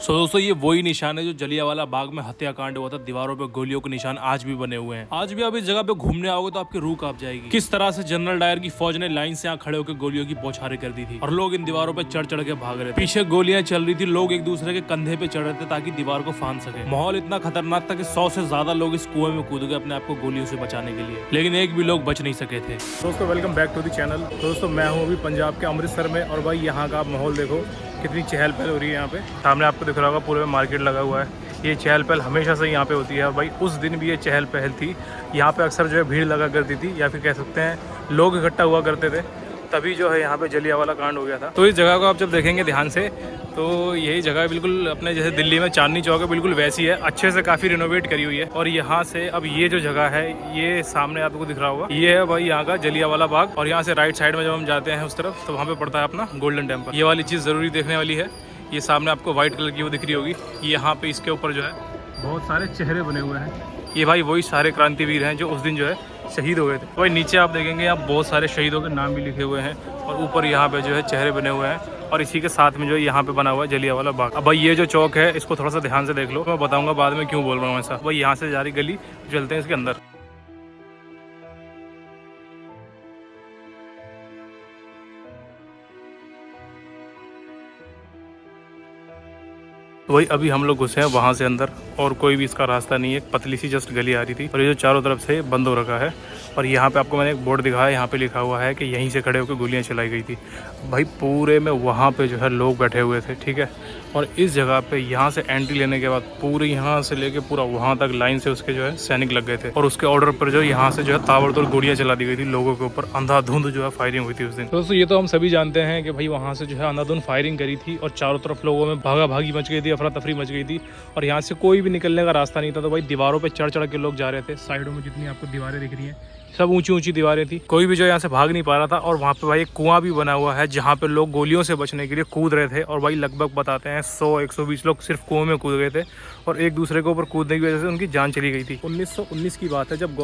सो दोस्तों ये वही निशान है जो जलियांवाला बाग में हत्याकांड हुआ था। दीवारों पे गोलियों के निशान आज भी बने हुए हैं। आज भी आप इस जगह पे घूमने आओगे तो आपकी रूह कांप जाएगी। किस तरह से जनरल डायर की फौज ने लाइन से यहाँ खड़े होकर गोलियों की बौछारें कर दी थी और लोग इन दीवारों पे चढ़ चढ़ के भाग रहे थे। पीछे गोलियां चल रही थी, लोग एक दूसरे के कंधे पे चढ़ रहे थे ताकि दीवार को फांद सके। माहौल इतना खतरनाक था कि 100 से ज्यादा लोग इस कुएं में कूद गए अपने आप को गोलियों से बचाने के लिए, लेकिन एक भी लोग बच नहीं सके थे। दोस्तों welcome back to the channel. दोस्तों मैं हूँ अभी पंजाब के अमृतसर में और भाई यहाँ का आप माहौल देखो कितनी चहल पहल हो रही है। यहाँ पे सामने आपको दिख रहा होगा पूरे में मार्केट लगा हुआ है। ये चहल पहल हमेशा से यहाँ पे होती है और भाई उस दिन भी ये चहल पहल थी। यहाँ पे अक्सर जो है भीड़ लगा करती थी या फिर कह सकते हैं लोग इकट्ठा हुआ करते थे, तभी जो है यहाँ पे जलियांवाला कांड हो गया था। तो इस जगह को आप जब देखेंगे ध्यान से तो यही जगह बिल्कुल अपने जैसे दिल्ली में चांदनी चौक है बिल्कुल वैसी है, अच्छे से काफ़ी रिनोवेट करी हुई है। और यहाँ से अब ये जो जगह है ये सामने आपको दिख रहा होगा, ये है भाई यहाँ का जलियांवाला बाग। और यहाँ से राइट साइड में जब हम जाते हैं उस तरफ तो वहाँ पे पड़ता है अपना गोल्डन टेम्पल। ये वाली चीज़ ज़रूरी देखने वाली है। ये सामने आपको व्हाइट कलर की वो दिख रही होगी, यहाँ पे इसके ऊपर जो है बहुत सारे चेहरे बने हुए हैं। ये भाई वही सारे क्रांतिवीर हैं जो उस दिन जो है शहीद हो गए थे। भाई नीचे आप देखेंगे यहाँ बहुत सारे शहीदों के नाम भी लिखे हुए हैं और ऊपर यहाँ पे जो है चेहरे बने हुए हैं। और इसी के साथ में जो यहाँ पे बना हुआ है जलियांवाला बाग। अब भाई ये जो चौक है इसको थोड़ा सा ध्यान से देख लो, मैं बताऊंगा बाद में क्यों बोल रहा हूँ ऐसा। भाई यहाँ से जा रही गली चलते हैं इसके अंदर। तो वही अभी हम लोग घुसे हैं वहाँ से अंदर और कोई भी इसका रास्ता नहीं है, पतली सी जस्ट गली आ रही थी और ये जो चारों तरफ से बंद हो रखा है। और यहाँ पे आपको मैंने एक बोर्ड दिखाया, यहाँ पे लिखा हुआ है कि यहीं से खड़े होकर गोलियाँ चलाई गई थी। भाई पूरे में वहाँ पे जो है लोग बैठे हुए थे, ठीक है। और इस जगह पे यहाँ से एंट्री लेने के बाद पूरी यहाँ से लेके पूरा वहाँ तक लाइन से उसके जो है सैनिक लग गए थे और उसके ऑर्डर पर जो यहाँ से जो है ताबड़तोड़ गोलियाँ चला दी गई थी लोगों के ऊपर। अंधाधुंध जो है फायरिंग हुई थी उस दिन। दोस्तों ये तो हम सभी जानते हैं कि भाई वहाँ से जो है अंधाधुंध फायरिंग करी थी और चारों तरफ लोगों में भागा भागी मच गई थी, अफरा तफरी मच गई थी और यहाँ से कोई भी निकलने का रास्ता नहीं था। तो भाई दीवारों पे चढ़ चढ़ के लोग जा रहे थे। साइडों में जितनी आपको दीवारें दिख रही हैं सब ऊंची ऊंची दीवारें थी, कोई भी जो यहाँ से भाग नहीं पा रहा था। और वहाँ पे भाई एक कुआं भी बना हुआ है जहाँ पे लोग गोलियों से बचने के लिए कूद रहे थे। और भाई लगभग बताते हैं 100-120 लोग सिर्फ कुएं में कूद गए थे और एक दूसरे के ऊपर कूदने की वजह से उनकी जान चली गई थी। 1919 की बात है जब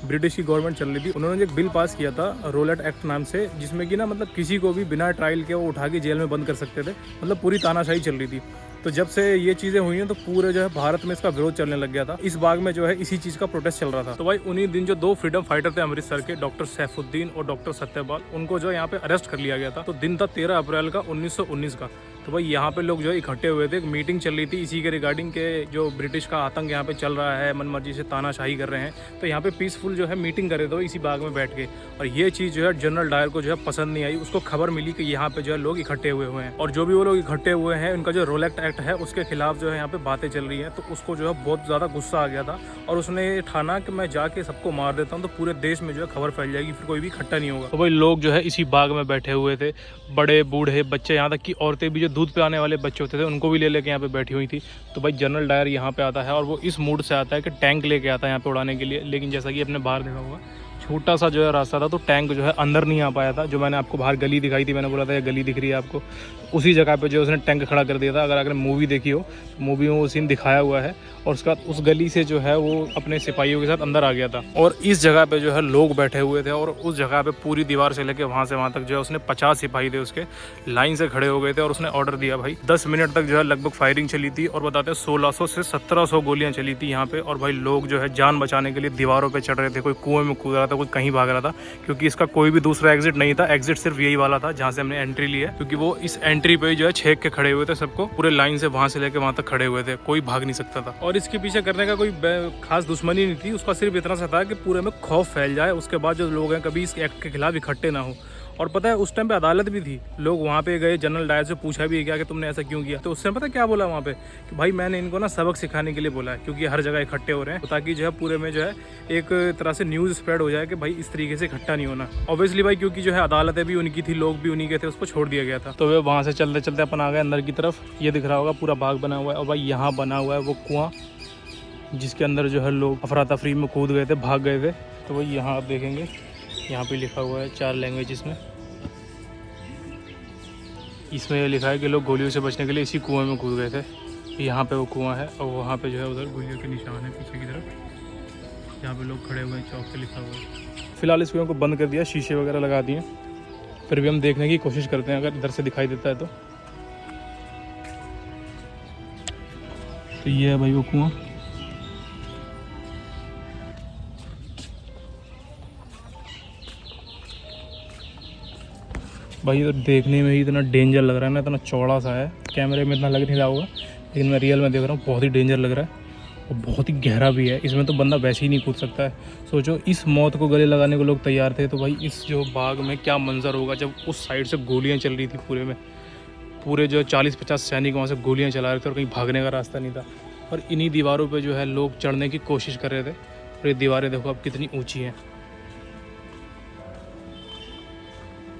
ब्रिटिश की गवर्नमेंट चल रही थी, उन्होंने एक बिल पास किया था रोलेट एक्ट नाम से, जिसमें कि ना मतलब किसी को भी बिना ट्रायल के वो उठा के जेल में बंद कर सकते थे। मतलब पूरी तानाशाही चल रही थी। तो जब से ये चीज़ें हुई हैं तो पूरे जो है भारत में इसका विरोध चलने लग गया था। इस बाग में जो है इसी चीज़ का प्रोटेस्ट चल रहा था। तो भाई उन्हीं दिन जो 2 फ्रीडम फाइटर थे अमृतसर के, डॉक्टर सैफुद्दीन और डॉक्टर सत्यपाल, उनको जो यहाँ पे अरेस्ट कर लिया गया था। तो दिन था 13 अप्रैल का 1919 का। तो भाई यहाँ पे लोग जो है इकट्ठे हुए थे, एक मीटिंग चल रही थी इसी के रिगार्डिंग के जो ब्रिटिश का आतंक यहाँ पे चल रहा है, मनमर्जी से तानाशाही कर रहे हैं। तो यहाँ पे पीसफुल जो है मीटिंग कर रहे थे इसी बाग में बैठ के। और ये चीज़ जो है जनरल डायर को जो है पसंद नहीं आई। उसको खबर मिली कि यहाँ पे जो है लोग इकट्ठे हुए हैं और जो भी वो लोग इकट्ठे हुए हैं उनका जो रोलेट एक्ट है उसके खिलाफ जो है यहाँ पे बातें चल रही हैं। तो उसको जो है बहुत ज़्यादा गुस्सा आ गया था और उसने ठाना कि मैं जाके सबको मार देता हूँ तो पूरे देश में जो है खबर फैल जाएगी, फिर कोई भी इकट्ठा नहीं होगा। तो भाई लोग जो है इसी बाग में बैठे हुए थे, बड़े बूढ़े बच्चे, यहाँ तक कि औरतें भी जो दूध पे आने वाले बच्चे होते थे उनको भी ले लेके यहाँ पे बैठी हुई थी। तो भाई जनरल डायर यहाँ पे आता है और वो इस मूड से आता है कि टैंक लेके आता है यहाँ पे उड़ाने के लिए। लेकिन जैसा कि अपने बाहर देखा हुआ छोटा सा जो है रास्ता था तो टैंक जो है अंदर नहीं आ पाया था। जो मैंने आपको बाहर गली दिखाई थी, मैंने बोला था ये गली दिख रही है आपको, उसी जगह पे जो उसने टैंक खड़ा कर दिया था। अगर आपने मूवी देखी हो तो मूवी में वो सीन दिखाया हुआ है। और उसके बाद उस गली से जो है वो अपने सिपाहियों के साथ अंदर आ गया था और इस जगह पे जो है लोग बैठे हुए थे। और उस जगह पे पूरी दीवार से लेके वहाँ से वहाँ तक जो है उसने 50 सिपाही थे उसके लाइन से खड़े हो गए थे और उसने ऑर्डर दिया। भाई 10 मिनट तक जो है लगभग फायरिंग चली थी और बताते हैं 1600 से 1700 गोलियाँ चली थी यहाँ पे। और भाई लोग जो है जान बचाने के लिए दीवारों पर चढ़ रहे थे, कोई कुएं में कूद रहा था, कोई कहीं भाग रहा था, क्योंकि इसका कोई भी दूसरा एग्जिट नहीं था। एग्जिट सिर्फ यही वाला था जहाँ से हमने एंट्री ली है, क्योंकि वो इस एंट्री पे जो है छेक के खड़े हुए थे सबको, पूरे लाइन से वहाँ से लेके वहाँ तक खड़े हुए थे, कोई भाग नहीं सकता था। और इसके पीछे करने का कोई खास दुश्मनी नहीं थी, उसका सिर्फ इतना सा था कि पूरे में खौफ फैल जाए, उसके बाद जो लोग हैं कभी इस एक्ट के खिलाफ इकट्ठे ना हो। और पता है उस टाइम पे अदालत भी थी, लोग वहाँ पे गए, जनरल डायर से पूछा भी क्या कि तुमने ऐसा क्यों किया। तो उससे पता क्या बोला वहाँ पे कि भाई मैंने इनको ना सबक सिखाने के लिए बोला है, क्योंकि हर जगह इकट्ठे हो रहे हैं, ताकि जो है पूरे में जो है एक तरह से न्यूज़ स्प्रेड हो जाए कि भाई इस तरीके से इकट्ठा नहीं होना। ऑब्वियसली भाई क्योंकि जो है अदालतें भी उनकी थी, लोग भी उन्हीं के थे, उसको छोड़ दिया गया था। तो वे वहाँ से चलते चलते अपन आ गए अंदर की तरफ। ये दिख रहा होगा पूरा बाग बना हुआ है और भाई यहाँ बना हुआ है वो कुआं जिसके अंदर जो है लोग अफरा तफरी में कूद गए थे, भाग गए थे। तो भाई यहाँ आप देखेंगे यहाँ पे लिखा हुआ है 4 लैंग्वेजेस में। इसमें यह लिखा है कि लोग गोलियों से बचने के लिए इसी कुएं में कूद गए थे। यहाँ पे वो कुआं है और वहाँ पे जो है उधर गोलियों के निशान है पीछे की तरफ। यहाँ पे लोग खड़े हुए हैं, चौक पे लिखा हुआ है। फिलहाल इस कुएं को बंद कर दिया, शीशे वगैरह लगा दिए, फिर भी हम देखने की कोशिश करते हैं अगर इधर से दिखाई देता है तो। तो ये है भाई वो कुआं। भाई ये तो देखने में ही इतना डेंजर लग रहा है ना, इतना चौड़ा सा है, कैमरे में इतना लग नहीं रहा होगा लेकिन मैं रियल में देख रहा हूँ, बहुत ही डेंजर लग रहा है और बहुत ही गहरा भी है। इसमें तो बंदा वैसे ही नहीं कूद सकता है। सोचो इस मौत को गले लगाने को लोग तैयार थे, तो भाई इस जो बाग में क्या मंजर होगा जब उस साइड से गोलियाँ चल रही थी पूरे में। पूरे जो 40-50 सैनिक वहाँ से गोलियाँ चला रहे थे और कहीं भागने का रास्ता नहीं था। और इन्हीं दीवारों पे जो है लोग चढ़ने की कोशिश कर रहे थे। और ये दीवारें देखो अब कितनी ऊंची हैं।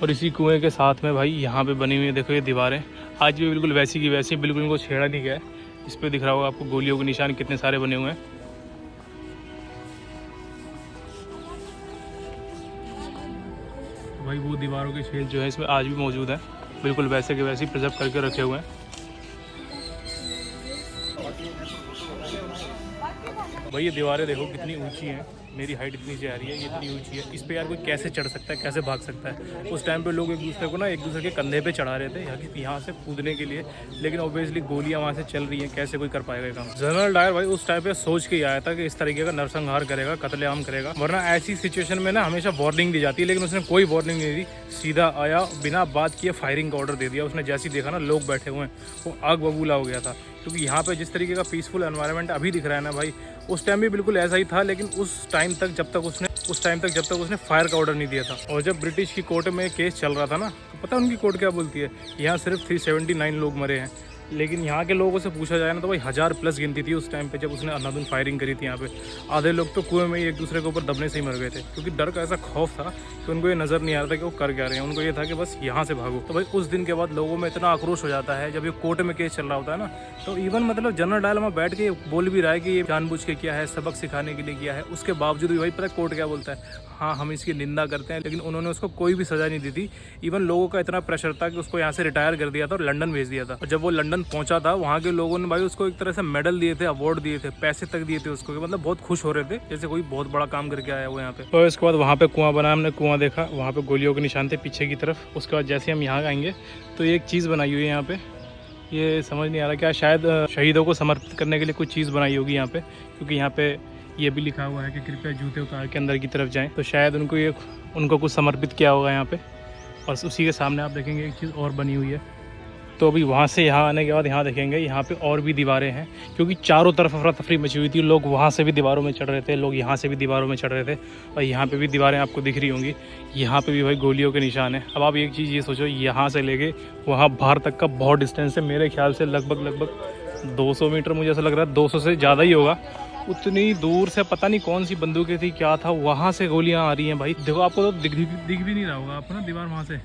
और इसी कुएं के साथ में भाई यहाँ पे बनी हुई है देखो ये दीवारें, आज भी बिल्कुल वैसी की वैसी, बिल्कुल इनको छेड़ा नहीं गया है। इस पर दिख रहा होगा आपको गोलियों के निशान कितने सारे बने हुए हैं। भाई वो दीवारों के छेद जो है इसमें आज भी मौजूद है, बिल्कुल वैसे के वैसे प्रिजर्व करके रखे हुए हैं। भाई ये दीवारें देखो कितनी ऊंची हैं, मेरी हाइट इतनी से आ रही है, ये इतनी ऊंची है। इस पे यार कोई कैसे चढ़ सकता है, कैसे भाग सकता है। उस टाइम पे लोग एक दूसरे को ना एक दूसरे के कंधे पे चढ़ा रहे थे यहाँ से कूदने के लिए, लेकिन ऑब्वियसली गोलियां वहाँ से चल रही हैं, कैसे कोई कर पाएगा काम। जनरल डायर भाई उस टाइम पे सोच के ही आया था कि इस तरीके का नरसंहार करेगा, कत्लेआम करेगा। वरना ऐसी सिचुएशन में ना हमेशा वार्निंग दी जाती है, लेकिन उसने कोई वार्निंग नहीं दी, सीधा आया बिना बात किए फायरिंग का ऑर्डर दे दिया। उसने जैसे ही देखा ना लोग बैठे हुए हैं, वो आग बबूला हो गया था। क्योंकि यहाँ पे जिस तरीके का पीसफुल एनवायरनमेंट अभी दिख रहा है ना भाई, उस टाइम भी बिल्कुल ऐसा ही था। लेकिन उस टाइम तक जब तक उसने फायर का ऑर्डर नहीं दिया था। और जब ब्रिटिश की कोर्ट में केस चल रहा था ना, तो पता है उनकी कोर्ट क्या बोलती है, यहाँ सिर्फ 379 लोग मरे हैं। लेकिन यहाँ के लोगों से पूछा जाए ना तो भाई 1000+ गिनती थी उस टाइम पे जब उसने अंधाधुंध फायरिंग करी थी यहाँ पे। आधे लोग तो कुएं में ही एक दूसरे के ऊपर दबने से ही मर गए थे, क्योंकि डर का ऐसा खौफ था कि उनको ये नज़र नहीं आ रहा था कि वो कर क्या रहे हैं। उनको ये था कि बस यहाँ से भागो। तो भाई उस दिन के बाद लोगों में इतना आक्रोश हो जाता है जब ये कोर्ट में केस चल रहा होता है ना, तो इवन मतलब जनरल डायल में बैठ के बोल भी रहा है कि ये जानबूझ के किया है, सबक सिखाने के लिए किया है। उसके बावजूद भी भाई पता है कोर्ट क्या बोलता है, हाँ हम इसकी निंदा करते हैं, लेकिन उन्होंने उसको कोई भी सज़ा नहीं दी थी। इवन लोगों का इतना प्रेशर था कि उसको यहाँ से रिटायर कर दिया था और लंदन भेज दिया था। और जब वो लंदन पहुंचा था, वहाँ के लोगों ने भाई उसको एक तरह से मेडल दिए थे, अवार्ड दिए थे, पैसे तक दिए थे उसको, मतलब बहुत खुश हो रहे थे जैसे कोई बहुत बड़ा काम करके आया वो यहाँ पे। तो इसके बाद वहाँ पे कुआं बना, हमने कुआं देखा, वहाँ पे गोलियों के निशान थे पीछे की तरफ। उसके बाद जैसे हम यहाँ आएंगे तो एक चीज़ बनाई हुई है यहाँ पे, ये समझ नहीं आ रहा क्या, शायद शहीदों को समर्पित करने के लिए कुछ चीज़ बनाई होगी यहाँ पे, क्योंकि यहाँ पे ये भी लिखा हुआ है कि कृपया जूते उतार के अंदर की तरफ जाएं। तो शायद उनको कुछ समर्पित किया होगा यहाँ पे। और उसी के सामने आप देखेंगे एक चीज़ और बनी हुई है। तो अभी वहाँ से यहाँ आने के बाद यहाँ देखेंगे, यहाँ पे और भी दीवारें हैं, क्योंकि चारों तरफ अफरा तफरी मची हुई थी। लोग वहाँ से भी दीवारों में चढ़ रहे थे, लोग यहाँ से भी दीवारों में चढ़ रहे थे, और यहाँ पे भी दीवारें आपको दिख रही होंगी। यहाँ पे भी भाई गोलियों के निशान हैं। अब आप एक चीज़ ये सोचो, यहाँ से लेके वहाँ बाहर तक का बहुत डिस्टेंस है, मेरे ख्याल से लगभग 200 मीटर, मुझे ऐसा लग रहा है 200 से ज़्यादा ही होगा। उतनी दूर से पता नहीं कौन सी बंदूकें थी, क्या था, वहाँ से गोलियाँ आ रही हैं भाई। देखो आपको तो दिख भी नहीं रहा होगा आपको ना दीवार, वहाँ से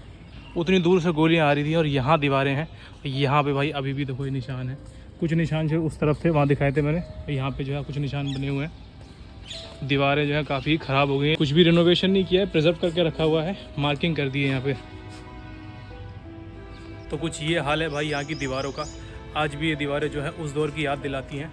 उतनी दूर से गोलियां आ रही थी। और यहाँ दीवारें हैं, यहाँ पे भाई अभी भी देखो ये निशान है। कुछ निशान जो उस तरफ थे वहाँ दिखाए थे मैंने, यहाँ पे जो है कुछ निशान बने हुए हैं। दीवारें जो है काफ़ी ख़राब हो गई हैं, कुछ भी रिनोवेशन नहीं किया है, प्रिजर्व करके रखा हुआ है, मार्किंग कर दी है यहाँ पे। तो कुछ ये हाल है भाई यहाँ की दीवारों का। आज भी ये दीवारें जो है उस दौर की याद दिलाती हैं।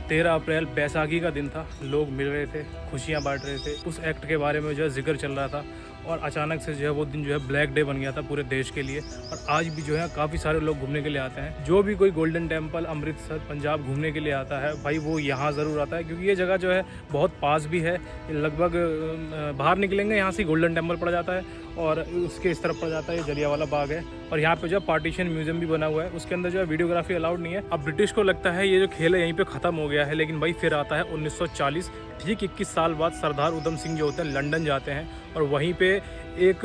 13 अप्रैल बैसाखी का दिन था, लोग मिल रहे थे, खुशियाँ बांट रहे थे, उस एक्ट के बारे में जो है जिक्र चल रहा था। और अचानक से जो है वो दिन जो है ब्लैक डे बन गया था पूरे देश के लिए। और आज भी जो है काफ़ी सारे लोग घूमने के लिए आते हैं। जो भी कोई गोल्डन टेम्पल, अमृतसर, पंजाब घूमने के लिए आता है भाई, वो यहाँ ज़रूर आता है, क्योंकि ये जगह जो है बहुत पास भी है। लगभग बाहर निकलेंगे यहाँ से गोल्डन टेम्पल पड़ जाता है, और उसके इस तरफ पड़ जाता है ये जलियांवाला बाग है। और यहाँ पे जो पार्टीशन म्यूजियम भी बना हुआ है, उसके अंदर जो है वीडियोग्राफी अलाउड नहीं है। अब ब्रिटिश को लगता है ये जो खेल है यहीं पे ख़त्म हो गया है, लेकिन भाई फिर आता है 1940, ठीक 21 साल बाद सरदार उधम सिंह जो होते हैं लंदन जाते हैं, और वहीं पे एक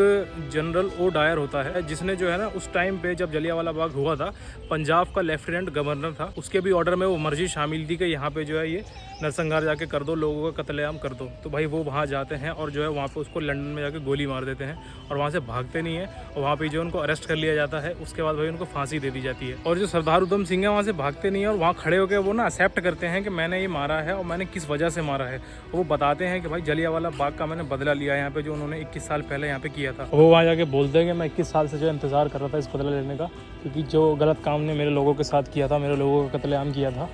जनरल ओ डायर होता है, जिसने जो है ना उस टाइम पे जब जलियांवाला बाग हुआ था, पंजाब का लेफ्टिनेंट गवर्नर था, उसके भी ऑर्डर में वो मर्जी शामिल थी कि यहाँ पे जो है ये नरसंहार जाके कर दो, लोगों का कत्लेआम कर दो। तो भाई वो वहाँ जाते हैं और जो है वहाँ पे उसको लंदन में जाके गोली मार देते हैं, और वहाँ से भागते नहीं है, और वहाँ पे जो उनको अरेस्ट कर लिया जाता है। उसके बाद भाई उनको फांसी दे दी जाती है। और जो सरदार उधम सिंह है वहाँ से भागते नहीं है, और वहाँ खड़े होकर वो ना एक्सेप्ट करते हैं कि मैंने ये मारा है और मैंने किस वजह से मारा है। वो बताते हैं कि भाई जलियांवाला बाग का मैंने बदला लिया यहाँ पे, जो उन्होंने 21 साल पहले यहाँ पे किया था। वो वहाँ जाके बोलते हैं कि मैं 21 साल से जो इंतज़ार कर रहा था इस बदला लेने का, क्योंकि जो गलत काम ने मेरे लोगों के साथ किया था, मेरे लोगों का कत्लेआम किया था,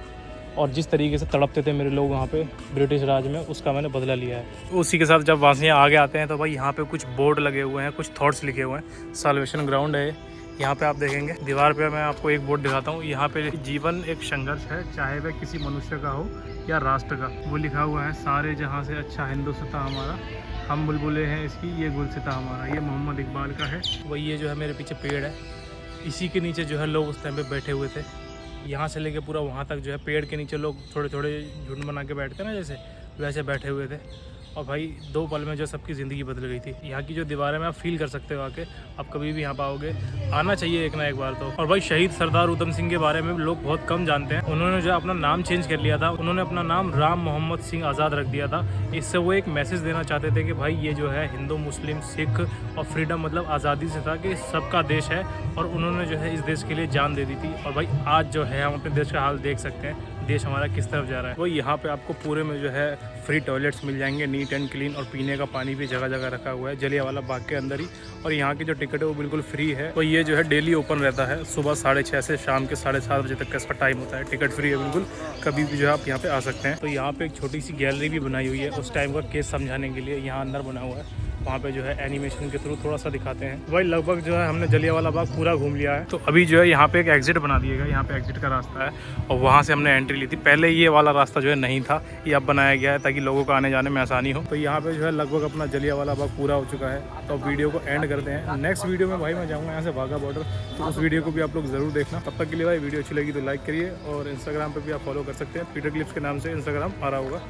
और जिस तरीके से तड़पते थे मेरे लोग वहाँ पे ब्रिटिश राज में, उसका मैंने बदला लिया है। उसी के साथ जब वहाँ से आगे आते हैं तो भाई यहाँ पे कुछ बोर्ड लगे हुए हैं, कुछ थॉट्स लिखे हुए हैं। साल्वेशन ग्राउंड है, यहाँ पे आप देखेंगे दीवार पे मैं आपको एक बोर्ड दिखाता हूँ। यहाँ पे जीवन एक संघर्ष है, चाहे वह किसी मनुष्य का हो या राष्ट्र का। वो लिखा हुआ है सारे जहाँ से अच्छा हिंदुस्तान हमारा, हम बुलबुलें हैं इसकी ये गुलसिता हमारा। ये मोहम्मद इकबाल का है। वही ये जो है मेरे पीछे पेड़ है, इसी के नीचे जो है लोग उस टाइम पे बैठे हुए थे। यहाँ से लेके पूरा वहाँ तक जो है पेड़ के नीचे लोग थोड़े थोड़े झुंड बना के बैठते हैं ना, जैसे वैसे बैठे हुए थे। और भाई 2 पल में जो सबकी ज़िंदगी बदल गई थी। यहाँ की जो दीवारें में आप फील कर सकते हो आके, आप कभी भी यहाँ पाओगे, आना चाहिए एक ना एक बार तो। और भाई शहीद सरदार उधम सिंह के बारे में लोग बहुत कम जानते हैं। उन्होंने जो अपना नाम चेंज कर लिया था, उन्होंने अपना नाम राम मोहम्मद सिंह आज़ाद रख दिया था। इससे वो एक मैसेज देना चाहते थे कि भाई ये जो है हिंदू मुस्लिम सिख और फ्रीडम मतलब आज़ादी से था कि सबका देश है, और उन्होंने जो है इस देश के लिए जान दे दी थी। और भाई आज जो है हम अपने देश का हाल देख सकते हैं, देश हमारा किस तरफ जा रहा है। वो यहाँ पे आपको पूरे में जो है फ्री टॉयलेट्स मिल जाएंगे, नीट एंड क्लीन, और पीने का पानी भी जगह जगह रखा हुआ है जलियांवाला बाग के अंदर ही। और यहाँ की जो टिकट है वो बिल्कुल फ्री है। तो ये जो है डेली ओपन रहता है, सुबह 6:30 से शाम के 7:30 बजे तक का इसका टाइम होता है। टिकट फ्री है बिल्कुल, कभी भी जो है आप यहाँ पे आ सकते हैं। तो यहाँ पे एक छोटी सी गैलरी भी बनाई हुई है उस टाइम का केस समझाने के लिए, यहाँ अंदर बना हुआ है। वहाँ पे जो है एनिमेशन के थ्रू थोड़ा सा दिखाते हैं। भाई लगभग जो है हमने जलियांवाला बाग पूरा घूम लिया है। तो अभी जो है यहाँ पे एक एग्जिट बना दिएगा, यहाँ पे एग्जिट का रास्ता है और वहाँ से हमने एंट्री ली थी। पहले ये वाला रास्ता जो है नहीं था, ये अब बनाया गया है ताकि लोगों को आने जाने में आसानी हो। तो यहाँ पे जो है लगभग अपना जलियांवाला बाग पूरा हो चुका है। तो वीडियो को एंड करते हैं। नेक्स्ट वीडियो में भाई मैं जाऊँगा यहाँ से वाघा बॉर्डर, तो उस वीडियो को भी आप लोग ज़रूर देखना। तब तक के लिए भाई वीडियो अच्छी लगी तो लाइक करिए, और इंस्टाग्राम पर भी आप फॉलो कर सकते हैं। पीटर क्लिप्स के नाम से इंस्टाग्राम आ रहा होगा।